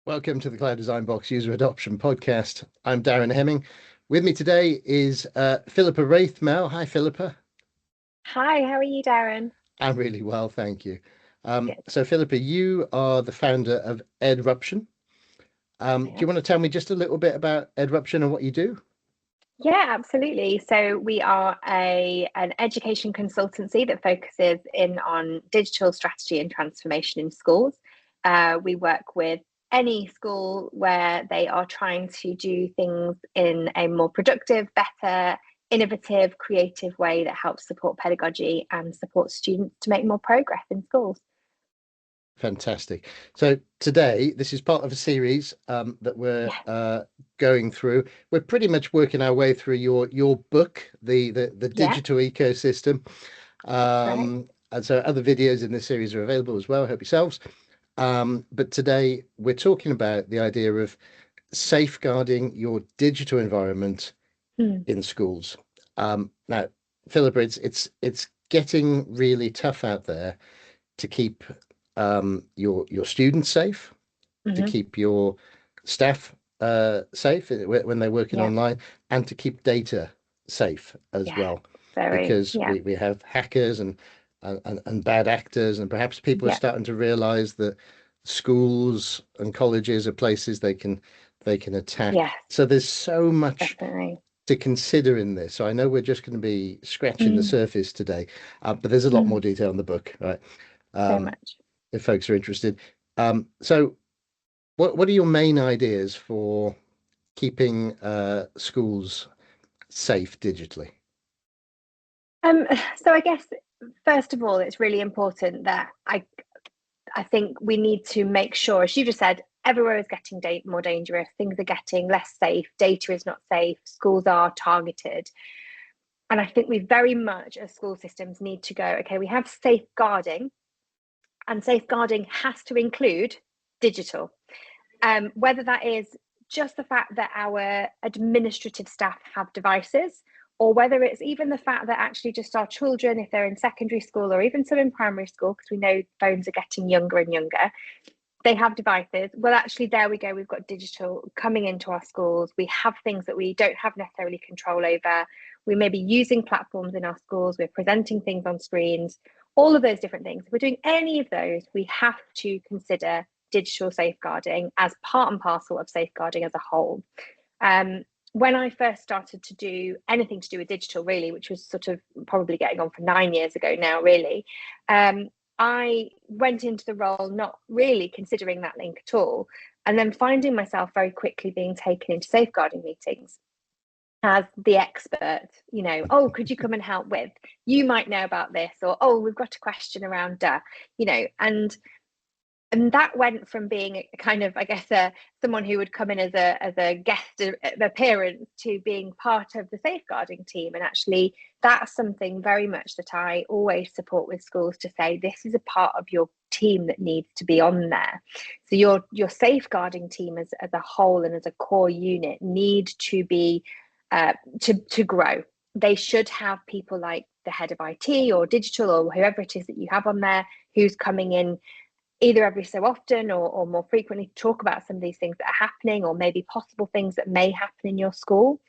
Welcome to the Cloud Design Box User Adoption Podcast. I'm Darren Hemming. With me today is Philippa Wraithmell. Hi, Philippa. Hi, how are you, Darren? I'm really well, thank you. Good. So, Philippa, you are the founder of EdRuption. Do you want to tell me just a little bit about EdRuption and what you do? Yeah, absolutely. So we are an education consultancy that focuses in on digital strategy and transformation in schools. We work with any school where they are trying to do things in a more productive, better, innovative, creative way that helps support pedagogy and support students to make more progress in schools. Fantastic. So today, this is part of a series that we're Yeah, going through. We're pretty much working our way through your book, the yeah, digital ecosystem. that's right. And so other videos in this series are available as well. Help yourselves. But today we're talking about the idea of safeguarding your digital environment Hmm. in schools. Now, Philippa, it's getting really tough out there to keep your students safe, to Hmm. keep your staff safe when they're working Yeah, online, and to keep data safe as yeah, well, very, because yeah, we have hackers and bad actors, and perhaps people are yeah, starting to realize that schools and colleges are places they can attack. yeah, So there's so much definitely. to consider in this. So I know we're just going to be scratching the Mm, surface today, but there's a lot more mm, detail in the book, right? so Um, much. if folks are interested. So what are your main ideas for keeping schools safe digitally? Um, so I guess first of all, it's really important that I think we need to make sure, as you just said, everywhere is getting more dangerous. Things are getting less safe. Data is not safe. Schools are targeted, and I think we very much as school systems need to go. Okay, we have safeguarding, and safeguarding has to include digital. Whether that is just the fact that our administrative staff have devices, or whether it's even the fact that actually just our children, if they're in secondary school or even some in primary school, because we know phones are getting younger and younger, they have devices. Well, actually, there we go. We've got digital coming into our schools. We have things that we don't have necessarily control over. We may be using platforms in our schools. We're presenting things on screens, all of those different things. If we're doing any of those, we have to consider digital safeguarding as part and parcel of safeguarding as a whole. Um, when I first started to do anything to do with digital, really, which was sort of probably getting on for 9 years ago now, really, I went into the role not really considering that link at all, and then finding myself very quickly being taken into safeguarding meetings as the expert. Oh, could you come and help with? You might know about this, or oh, we've got a question around, and that went from being a kind of, I guess, someone who would come in as a guest appearance to being part of the safeguarding team. And actually, that's something very much that I always support with schools, to say this is a part of your team that needs to be on there. So your safeguarding team as a whole and as a core unit need to be to grow. They should have people like the head of IT or digital or whoever it is that you have on there, who's coming in either every so often or more frequently to talk about some of these things that are happening, or maybe possible things that may happen in your school.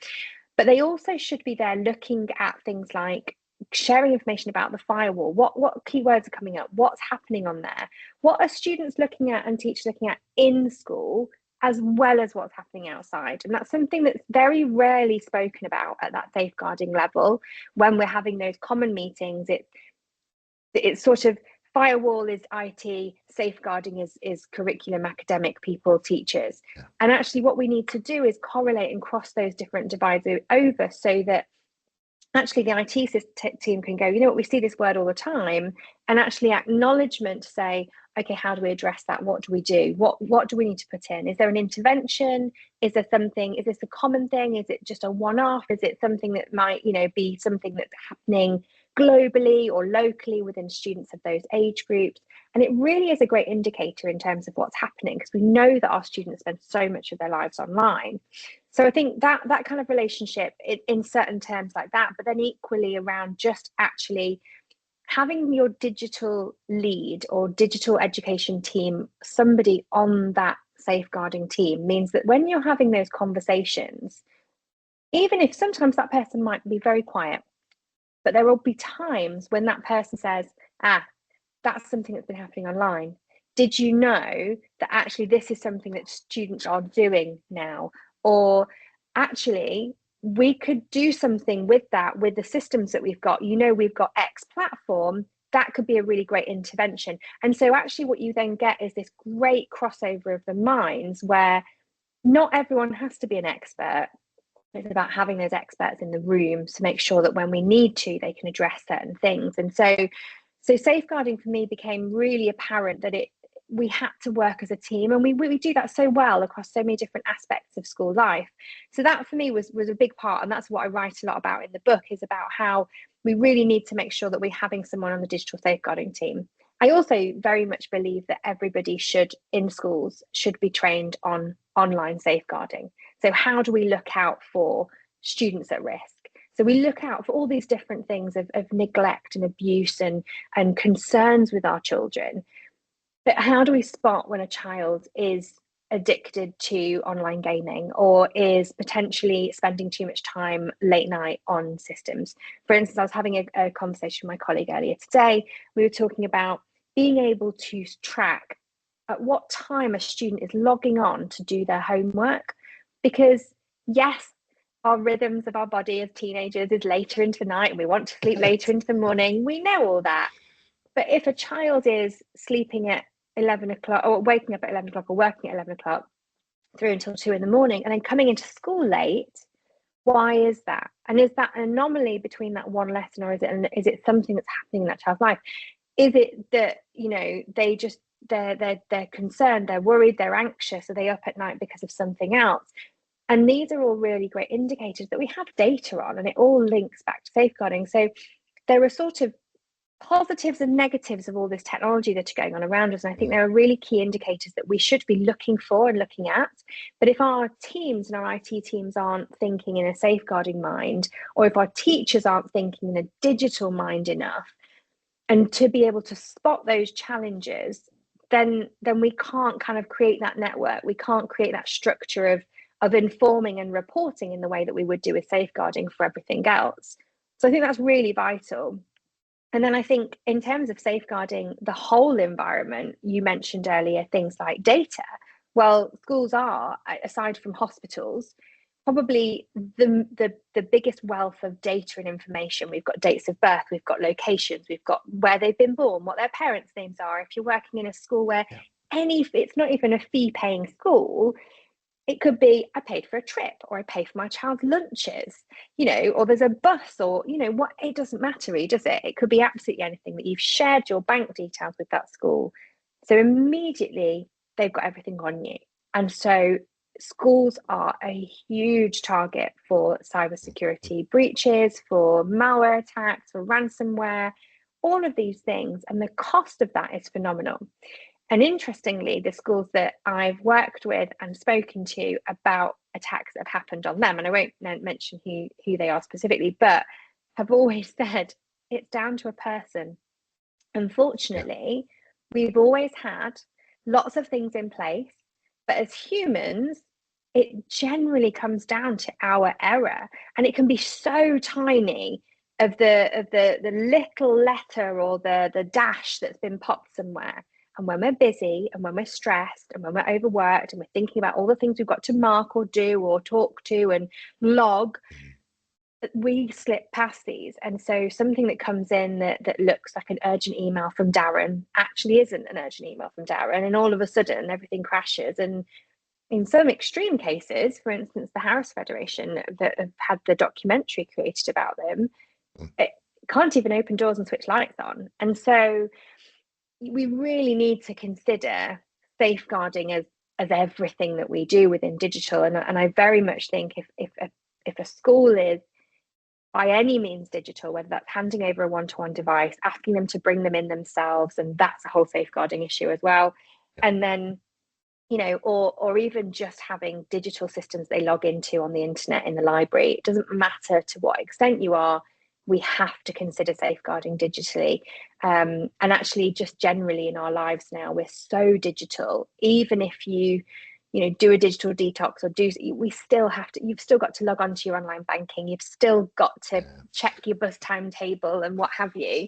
But they also should be there looking at things like sharing information about the firewall. What keywords are coming up? What's happening on there? What are students looking at and teachers looking at in school, as well as what's happening outside? And that's something that's very rarely spoken about at that safeguarding level. When we're having those common meetings, it's sort of firewall is IT, safeguarding is curriculum, academic people, teachers. Yeah. And actually, what we need to do is correlate and cross those different divides over, so that actually the IT team can go, you know what, we see this word all the time, and actually acknowledgement to say, okay, how do we address that? What do we do? What do we need to put in? Is there an intervention? Is there something? Is this a common thing? Is it just a one-off? Is it something that might, be something that's happening globally or locally within students of those age groups? And it really is a great indicator in terms of what's happening, because we know that our students spend so much of their lives online. So I think that kind of relationship in certain terms like that, but then equally around just actually having your digital lead or digital education team, somebody on that safeguarding team means that when you're having those conversations, even if sometimes that person might be very quiet, but there will be times when that person says, that's something that's been happening online. Did you know that actually this is something that students are doing now? Or actually, we could do something with that, with the systems that we've got. We've got X platform. That could be a really great intervention. And so actually what you then get is this great crossover of the minds where not everyone has to be an expert. It's about having those experts in the room to make sure that when we need to, they can address certain things. And so safeguarding for me became really apparent that we had to work as a team, and we do that so well across so many different aspects of school life. So that for me was a big part, and that's what I write a lot about in the book, is about how we really need to make sure that we're having someone on the digital safeguarding team. I also very much believe that everybody in schools should be trained on online safeguarding. So how do we look out for students at risk? So we look out for all these different things of neglect and abuse and concerns with our children. But how do we spot when a child is addicted to online gaming or is potentially spending too much time late night on systems? For instance, I was having a conversation with my colleague earlier today. We were talking about being able to track at what time a student is logging on to do their homework. Because yes, our rhythms of our body as teenagers is later into the night and we want to sleep later into the morning. We know all that. But if a child is sleeping at 11 o'clock or waking up at 11 o'clock or working at 11 o'clock through until 2 in the morning and then coming into school late, why is that? And is that an anomaly between that one lesson, or is it something that's happening in that child's life? Is it that, they just, they're concerned, they're worried, they're anxious? Are they up at night because of something else? And these are all really great indicators that we have data on, and it all links back to safeguarding. So there are sort of positives and negatives of all this technology that are going on around us. And I think there are really key indicators that we should be looking for and looking at. But if our teams and our IT teams aren't thinking in a safeguarding mind, or if our teachers aren't thinking in a digital mind enough, and to be able to spot those challenges, then we can't kind of create that network. We can't create that structure of informing and reporting in the way that we would do with safeguarding for everything else. So I think that's really vital. And then I think in terms of safeguarding the whole environment, you mentioned earlier things like data. Well, schools are, aside from hospitals, probably the biggest wealth of data and information. We've got dates of birth, we've got locations, we've got where they've been born, what their parents' names are. If you're working in a school where it's not even a fee-paying school, it could be I paid for a trip, or I pay for my child's lunches, or there's a bus, or, what, it doesn't matter really, does it? It could be absolutely anything, that you've shared your bank details with that school. So immediately they've got everything on you. And so schools are a huge target for cybersecurity breaches, for malware attacks, for ransomware, all of these things. And the cost of that is phenomenal. And interestingly, the schools that I've worked with and spoken to about attacks that have happened on them, and I won't mention who they are specifically, but have always said it's down to a person. Unfortunately, we've always had lots of things in place, but as humans, it generally comes down to our error, and it can be so tiny of the little letter or the dash that's been popped somewhere. And when we're busy and when we're stressed and when we're overworked and we're thinking about all the things we've got to mark or do or talk to and log, we slip past these. And so something that comes in that looks like an urgent email from Darren actually isn't an urgent email from Darren. And all of a sudden everything crashes. And in some extreme cases, for instance, the Harris Federation that have had the documentary created about them, it can't even open doors and switch lights on. And so we really need to consider safeguarding as everything that we do within digital. And I very much think if a school is by any means digital, whether that's handing over a one-to-one device, asking them to bring them in themselves, and that's a whole safeguarding issue as well. And then, or even just having digital systems they log into on the internet in the library. It doesn't matter to what extent you are. we have to consider safeguarding digitally. And actually, just generally in our lives now, we're so digital. Even if you do a digital detox, or we still have to, you've still got to log on to your online banking, you've still got to check your bus timetable and what have you.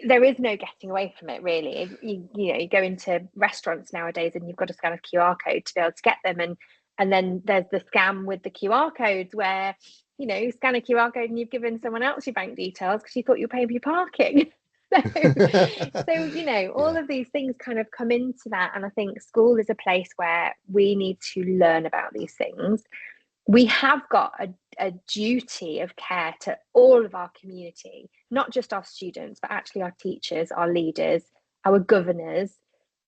There is no getting away from it, really. You go into restaurants nowadays and you've got to scan a QR code to be able to get them, and then there's the scam with the QR codes where you scan a QR code and you've given someone else your bank details because you thought you were paying for your parking. So all of these things kind of come into that, and I think school is a place where we need to learn about these things. We have got a duty of care to all of our community, not just our students, but actually our teachers, our leaders, our governors,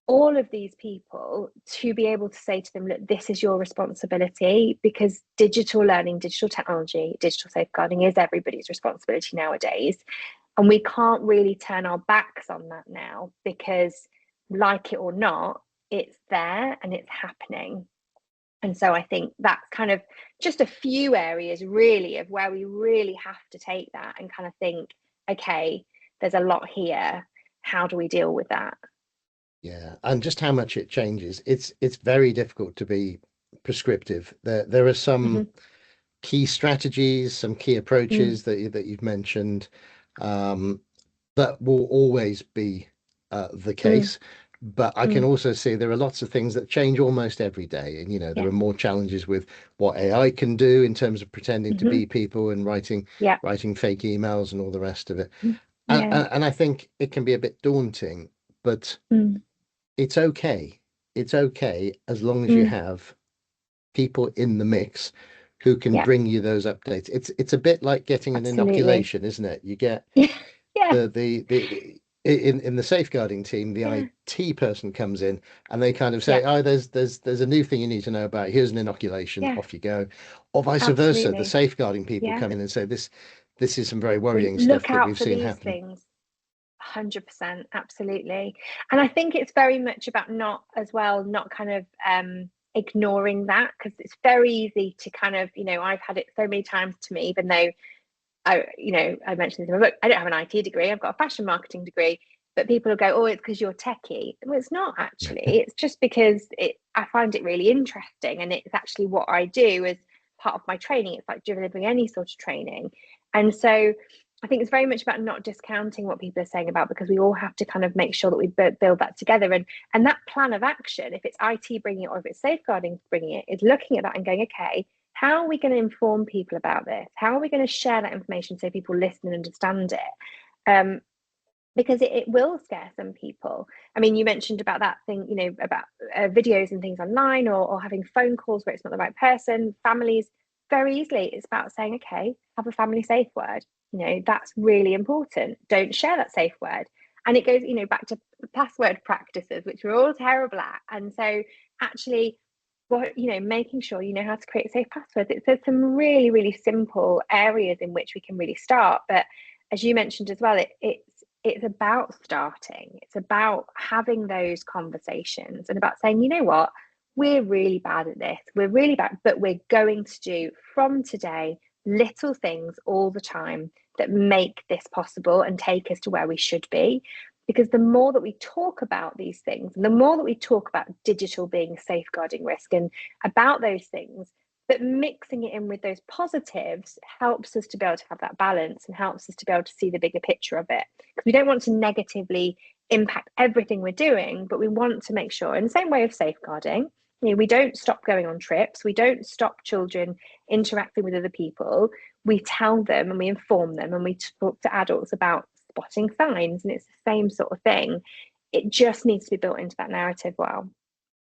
all of these people, to be able to say to them, look, this is your responsibility, because digital learning, digital technology, digital safeguarding is everybody's responsibility nowadays. And we can't really turn our backs on that now, because like it or not, it's there and it's happening. And so I think that's kind of just a few areas really of where we really have to take that and kind of think, okay, there's a lot here. How do we deal with that? Yeah, and just how much it changes. It's very difficult to be prescriptive. There are some key strategies, some key approaches that you've mentioned, that will always be the case. But I can also see there are lots of things that change almost every day. And, there are more challenges with what AI can do in terms of pretending to be people and writing fake emails and all the rest of it. And I think it can be a bit daunting, but it's okay. It's okay as long as you have people in the mix who can bring you those updates. It's a bit like getting an inoculation, isn't it? You get the in the safeguarding team, the IT person comes in and they kind of say, oh, there's a new thing you need to know about. Here's an inoculation, off you go. Or vice versa. The safeguarding people come in and say, this is some very worrying stuff that we've seen happen. Things. 100%, absolutely. And I think it's very much about not kind of ignoring that, because it's very easy to kind of, I've had it so many times to me, even though I mentioned this in my book, I don't have an IT degree, I've got a fashion marketing degree, but people will go, oh, it's because you're techie. Well, it's not actually. It's just because I find it really interesting, and it's actually what I do as part of my training. It's like delivering any sort of training. And so I think it's very much about not discounting what people are saying about, because we all have to kind of make sure that we build that together. And that plan of action, if it's IT bringing it or if it's safeguarding bringing it, is looking at that and going, okay, how are we going to inform people about this? How are we going to share that information so people listen and understand it? Because it will scare some people. I mean, you mentioned about that thing, about videos and things online, or having phone calls where it's not the right person. Families, very easily, it's about saying, okay, have a family safe word. That's really important. Don't share that safe word. And it goes, back to password practices, which we're all terrible at. And so actually, making sure you know how to create safe passwords. There's some really, really simple areas in which we can really start. But as you mentioned as well, it's about starting. It's about having those conversations and about saying, you know what, we're really bad at this. We're really bad, but we're going to do from today little things all the time that make this possible and take us to where we should be. Because the more that we talk about these things, and the more that we talk about digital being a safeguarding risk and about those things, but mixing it in with those positives helps us to be able to have that balance and helps us to be able to see the bigger picture of it. Because we don't want to negatively impact everything we're doing, but we want to make sure, in the same way of safeguarding, we don't stop going on trips. We don't stop children interacting with other people. We tell them and we inform them, and we talk to adults about spotting signs, and it's the same sort of thing. It just needs to be built into that narrative well.